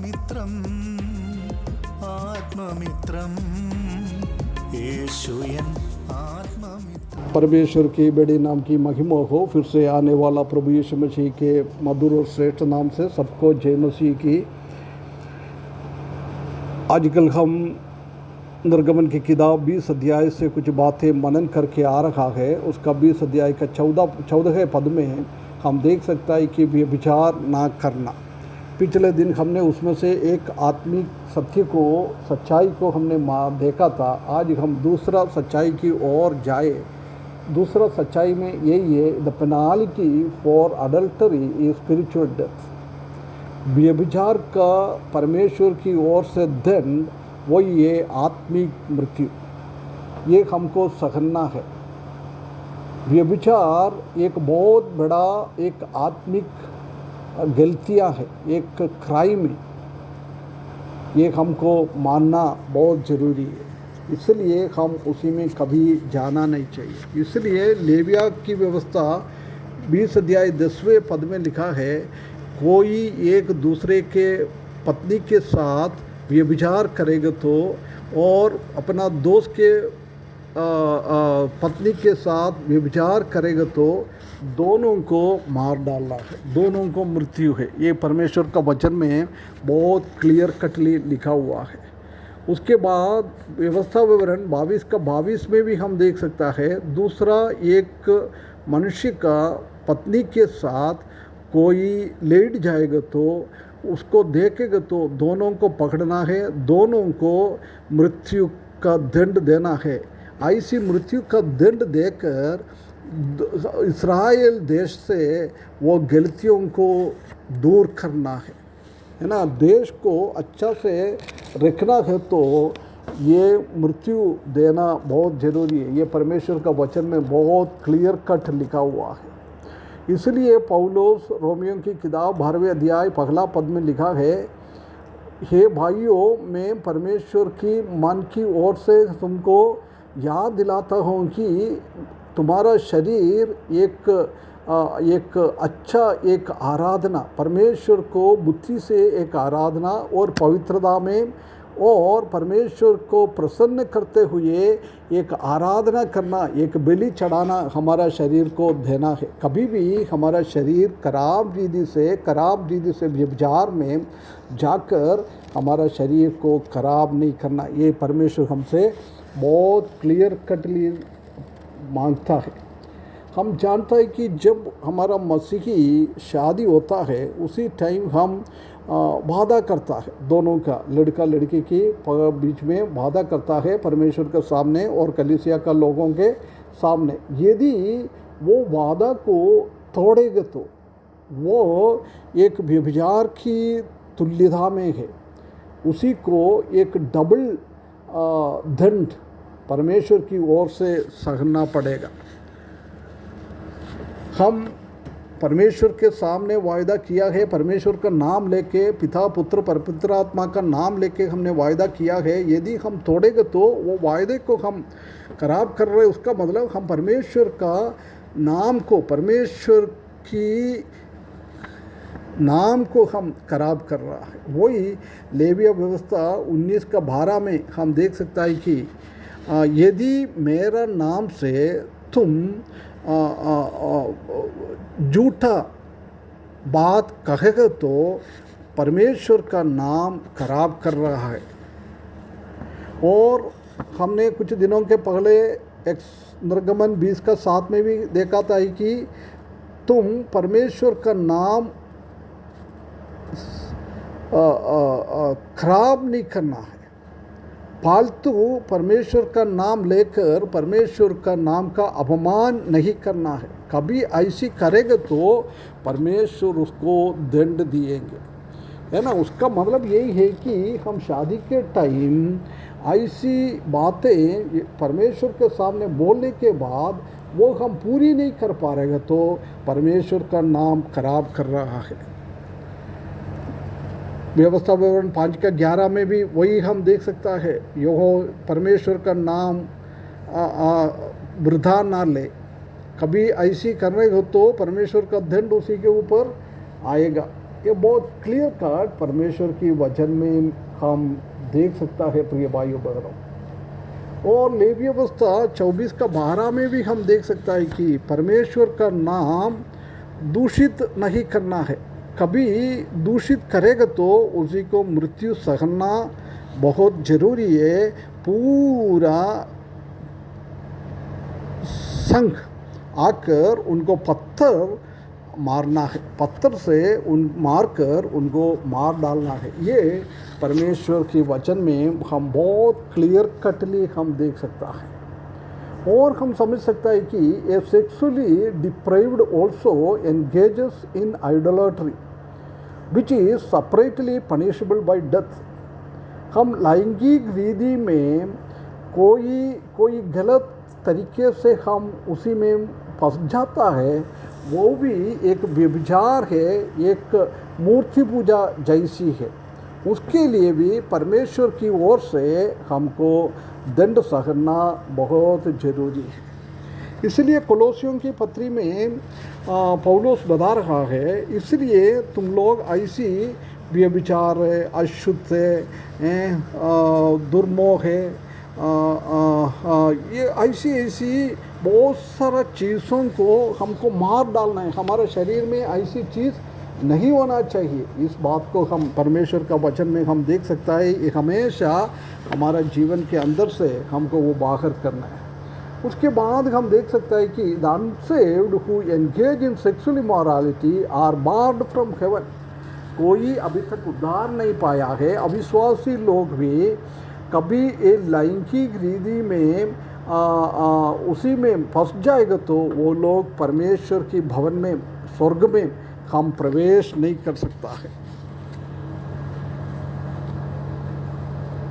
ആത്മമിത്രം ആത്മമിത്രം യേശുയൻ आत्ममित्र। परमेश्वर के बड़े नाम की महिमा हो। फिर से आने वाला प्रभु यीशु मसीह के मधुर और श्रेष्ठ नाम से सबको जय मसीह की। आजकल हम निर्गमन की किताब 20 अध्याय से कुछ बातें मनन करके आ रहा है। उसका 20 अध्याय का 14वें पद में हम देख सकता है कि व्यभिचार ना करना। पिछले दिन हमने उसमें से एक आत्मिक सत्य को, सच्चाई को हमने देखा था। आज हम दूसरा सच्चाई की ओर जाए। दूसरा सच्चाई में यही है, the penalty for adultery is spiritual death. व्यभिचार का परमेश्वर की ओर से दंड वही है, आत्मिक मृत्यु। ये हमको सहना है। व्यभिचार एक बहुत बड़ा एक आत्मिक गलतियां है, एक क्राइम है। ये हमको मानना बहुत ज़रूरी है, इसलिए हम उसी में कभी जाना नहीं चाहिए। इसलिए लेविया की व्यवस्था 20 अध्याय 10वें पद में लिखा है, कोई एक दूसरे के पत्नी के साथ व्यभिचार करेगा तो, और अपना दोस्त के पत्नी के साथ व्यभिचार करेगा तो दोनों को मार डालना है, दोनों को मृत्यु है। ये परमेश्वर का वचन में बहुत क्लियर कटली लिखा हुआ है। उसके बाद व्यवस्था विवरण 22 का 22 में भी हम देख सकता है, दूसरा एक मनुष्य का पत्नी के साथ कोई लेट जाएगा तो उसको देखेगा तो दोनों को पकड़ना है, दोनों को मृत्यु का दंड देना है। ऐसी मृत्यु का दंड देकर इस्राएल देश से वो गलतियों को दूर करना है ना। देश को अच्छा से रखना है तो ये मृत्यु देना बहुत ज़रूरी है। ये परमेश्वर का वचन में बहुत क्लियर कट लिखा हुआ है। इसलिए पौलुस रोमियों की किताब 12वें अध्याय पहला पद में लिखा है, हे भाइयों, मैं परमेश्वर की मन की ओर से तुमको याद दिलाता हूँ कि तुम्हारा शरीर एक अच्छा एक आराधना, परमेश्वर को बुद्धि से एक आराधना और पवित्रता में और परमेश्वर को प्रसन्न करते हुए एक आराधना करना, एक बलि चढ़ाना हमारा शरीर को देना है। कभी भी हमारा शरीर खराब रीति से व्यभिचार में जाकर हमारा शरीर को खराब नहीं करना। ये परमेश्वर हमसे बहुत क्लियर कटली मांगता है। हम जानता है कि जब हमारा मसीही शादी होता है उसी टाइम हम वादा करता है, दोनों का, लड़का लड़की के बीच में वादा करता है परमेश्वर के सामने और कलीसिया का लोगों के सामने। यदि वो वादा को तोड़ेगा तो वो एक व्यभिचार की तुल्यता में है। उसी को एक डबल दंड परमेश्वर की ओर से सहना पड़ेगा। हम परमेश्वर के सामने वायदा किया है, परमेश्वर का नाम लेके, पिता पुत्र पवित्र आत्मा का नाम लेके हमने वायदा किया है। यदि हम तोड़ेंगे तो वो वायदे को हम खराब कर रहे हैं। उसका मतलब हम परमेश्वर का नाम को, परमेश्वर की नाम को हम खराब कर रहा है। वही लेविया व्यवस्था 19 का 12 में हम देख सकता है कि यदि मेरा नाम से तुम झूठा बात कहेगा तो परमेश्वर का नाम खराब कर रहा है। और हमने कुछ दिनों के पहले एक निर्गमन 20 का 7 में भी देखा था कि तुम परमेश्वर का नाम खराब नहीं करना है। फालतू परमेश्वर का नाम लेकर परमेश्वर का नाम का अपमान नहीं करना है। कभी ऐसी करेगा तो परमेश्वर उसको दंड दिएंगे, है ना। उसका मतलब यही है कि हम शादी के टाइम ऐसी बातें परमेश्वर के सामने बोलने के बाद वो हम पूरी नहीं कर पा रहे तो परमेश्वर का नाम खराब कर रहा है। व्यवस्था विवरण 5 का 11 में भी वही हम देख सकता है, यहो परमेश्वर का नाम वृथा ना ले। कभी ऐसी करने हो तो परमेश्वर का दंड उसी के ऊपर आएगा। ये बहुत क्लियर कट परमेश्वर की वचन में हम देख सकता है प्रिय भाइयों बहनों। और लेवी अवस्था 24 का 12 में भी हम देख सकता है कि परमेश्वर का नाम दूषित नहीं करना है। कभी दूषित करेगा तो उसी को मृत्यु सहना बहुत ज़रूरी है। पूरा संघ आकर उनको पत्थर मारना है, पत्थर से मारकर उनको मार डालना है। ये परमेश्वर की वचन में हम बहुत क्लियर कटली हम देख सकता है। और हम समझ सकता है कि a sexually deprived also engages in idolatry which is separately punishable by death. हम लैंगिक रीति में कोई गलत तरीके से हम उसी में फंस जाता है, वो भी एक व्यभिचार है, एक मूर्ति पूजा जैसी है। उसके लिए भी परमेश्वर की ओर से हमको दंड सहना बहुत ज़रूरी है। इसलिए कोलोसियों की पत्री में पौलुस बता रहा है, इसलिए तुम लोग ऐसी व्यभिचार है, अशुद्ध है, दुर्मोह है, ये ऐसी बहुत सारा चीज़ों को हमको मार डालना है। हमारे शरीर में ऐसी चीज़ नहीं होना चाहिए। इस बात को हम परमेश्वर का वचन में हम देख सकता है। ये हमेशा हमारा जीवन के अंदर से हमको वो बाहर करना है। उसके बाद हम देख सकता है कि the unsaved who engage in sexual immorality are barred from heaven. कोई अभी तक उद्धार नहीं पाया है, अविश्वासी लोग भी कभी ये लैंगिक रीति में उसी में फंस जाएगा तो वो लोग परमेश्वर की भवन में, स्वर्ग में हम प्रवेश नहीं कर सकता है।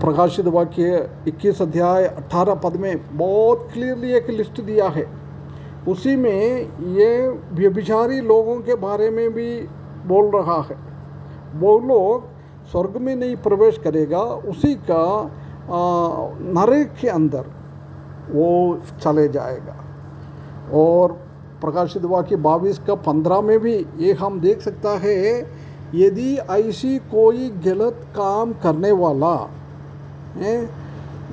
प्रकाशित वाक्य 21 अध्याय 18 पद में बहुत क्लियरली एक लिस्ट दिया है। उसी में ये व्यभिचारी लोगों के बारे में भी बोल रहा है। वो लोग स्वर्ग में नहीं प्रवेश करेगा, उसी का नरक के अंदर वो चले जाएगा। और प्रकाशित वाक्य 22 का 15 में भी ये हम देख सकता है, यदि ऐसी कोई गलत काम करने वाला है,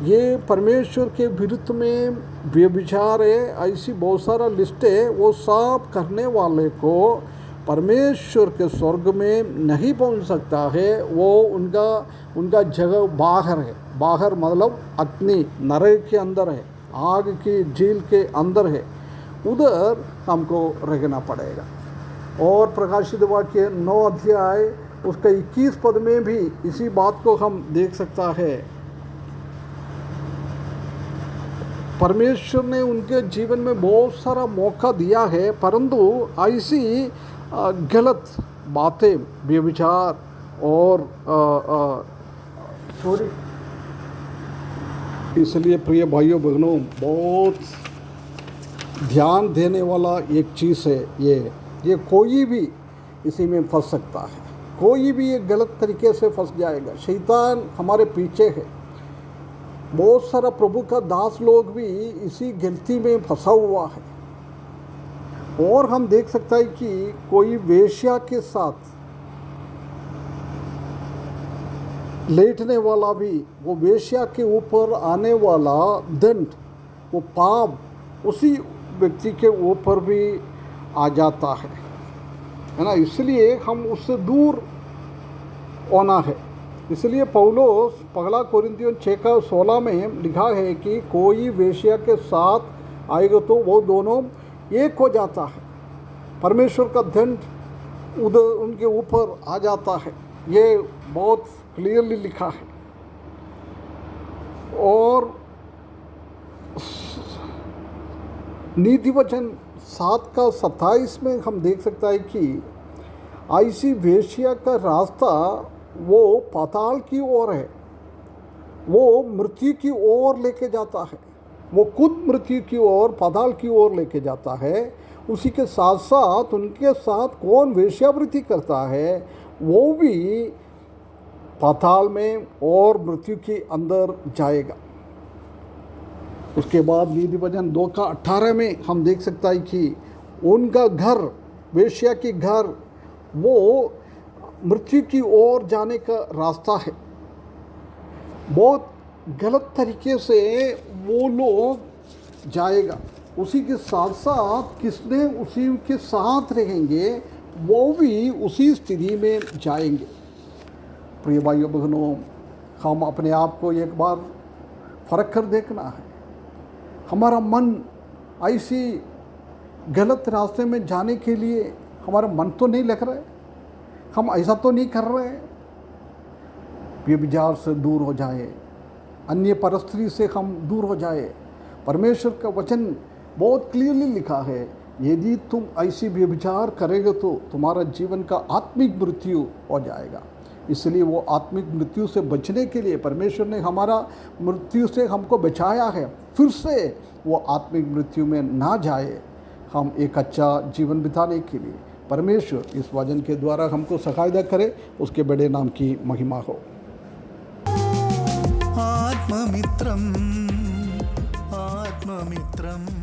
ये परमेश्वर के विरुद्ध में व्यभिचार है, ऐसी बहुत सारा लिस्ट है, वो सब करने वाले को परमेश्वर के स्वर्ग में नहीं पहुंच सकता है। वो उनका जगह बाहर है। बाहर मतलब अग्नि, नरक के अंदर है, आग की झील के अंदर है, उधर हमको रहना पड़ेगा। और प्रकाशित वाक्य 9 अध्याय उसका 21 पद में भी इसी बात को हम देख सकता है। परमेश्वर ने उनके जीवन में बहुत सारा मौका दिया है, परंतु ऐसी गलत बातें, व्यभिचार और सॉरी, इसलिए प्रिय भाइयों बहनों, बहुत ध्यान देने वाला एक चीज़ है ये कोई भी इसी में फंस सकता है। कोई भी ये गलत तरीके से फंस जाएगा। शैतान हमारे पीछे है। बहुत सारा प्रभु का दास लोग भी इसी गलती में फंसा हुआ है। और हम देख सकता है कि कोई वेश्या के साथ लेटने वाला भी, वो वेश्या के ऊपर आने वाला दंड, वो पाप उसी व्यक्ति के ऊपर भी आ जाता है ना। इसलिए हम उससे दूर होना है। इसलिए पौलुस पहला कोरिन्थियों 6:16 में लिखा है कि कोई वेश्या के साथ आएगा तो वो दोनों एक हो जाता है, परमेश्वर का दंड उधर उनके ऊपर आ जाता है। ये बहुत क्लियरली लिखा है। और नीति वचन 7:27 में हम देख सकता है कि ऐसी वेश्या का रास्ता वो पाताल की ओर है, वो मृत्यु की ओर लेके जाता है। वो खुद मृत्यु की ओर, पाताल की ओर लेके जाता है। उसी के साथ साथ उनके साथ कौन वेश्यावृत्ति करता है, वो भी पाताल में और मृत्यु के अंदर जाएगा। उसके बाद नीति वचन 2:18 में हम देख सकता है कि उनका घर, वेश्या की घर, वो मृत्यु की ओर जाने का रास्ता है। बहुत गलत तरीके से वो लोग जाएगा। उसी के साथ साथ किसने उसी के साथ रहेंगे वो भी उसी स्थिति में जाएंगे। प्रिय भाइयों बहनों, हम अपने आप को एक बार फर्क कर देखना है। हमारा मन ऐसी गलत रास्ते में जाने के लिए हमारा मन तो नहीं लग रहा है, हम ऐसा तो नहीं कर रहे हैं। व्यभिचार से दूर हो जाए, अन्य परस्त्री से हम दूर हो जाए। परमेश्वर का वचन बहुत क्लियरली लिखा है, यदि तुम ऐसी व्यभिचार करेगे तो तुम्हारा जीवन का आत्मिक मृत्यु हो जाएगा। इसलिए वो आत्मिक मृत्यु से बचने के लिए परमेश्वर ने हमारा मृत्यु से हमको बचाया है। फिर से वो आत्मिक मृत्यु में ना जाए, हम एक अच्छा जीवन बिताने के लिए परमेश्वर इस वचन के द्वारा हमको सहायता करे। उसके बड़े नाम की महिमा हो। आत्ममित्रम् आत्ममित्रम्